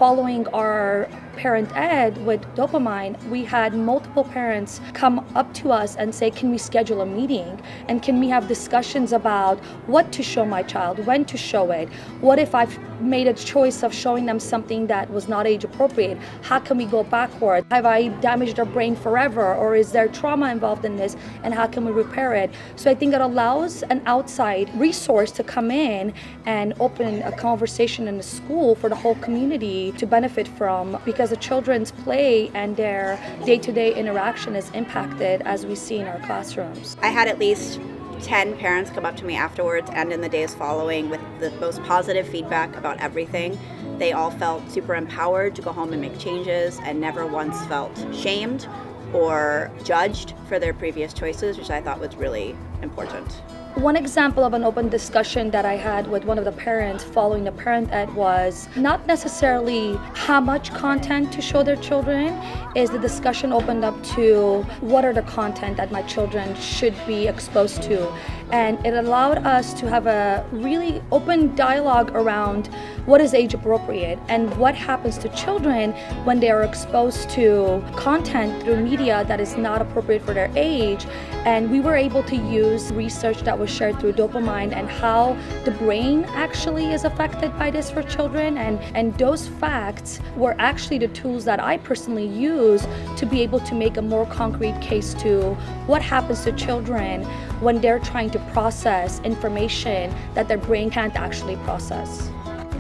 following our parent ed with dopamine, we had multiple parents come up to us and say, can we schedule a meeting? And can we have discussions about what to show my child, when to show it? What if I've made a choice of showing them something that was not age appropriate? How can we go backward? Have I damaged their brain forever? Or is there trauma involved in this? And how can we repair it? So I think it allows an outside resource to come in and open a conversation in the school for the whole community to benefit from, because the children's play and their day-to-day interaction is impacted, as we see in our classrooms. I had at least 10 parents come up to me afterwards and in the days following with the most positive feedback about everything. They all felt super empowered to go home and make changes and never once felt shamed or judged for their previous choices, which I thought was really important. One example of an open discussion that I had with one of the parents following the parent ed was not necessarily how much content to show their children, is the discussion opened up to what are the content that my children should be exposed to. And it allowed us to have a really open dialogue around what is age appropriate and what happens to children when they are exposed to content through media that is not appropriate for their age. And we were able to use research that was shared through dopamine and how the brain actually is affected by this for children. And those facts were actually the tools that I personally use to be able to make a more concrete case to what happens to children when they're trying to process information that their brain can't actually process.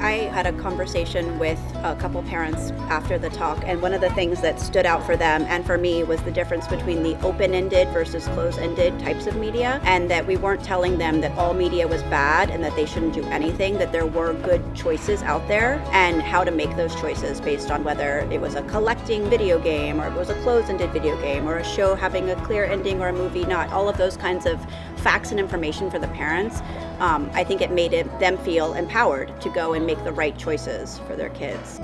I had a conversation with a couple parents after the talk, and one of the things that stood out for them and for me was the difference between the open-ended versus closed-ended types of media, and that we weren't telling them that all media was bad and that they shouldn't do anything, that there were good choices out there, and how to make those choices based on whether it was a collecting video game or it was a closed-ended video game or a show having a clear ending or a movie not. All of those kinds of facts and information for the parents. I think it made them feel empowered to go and make the right choices for their kids.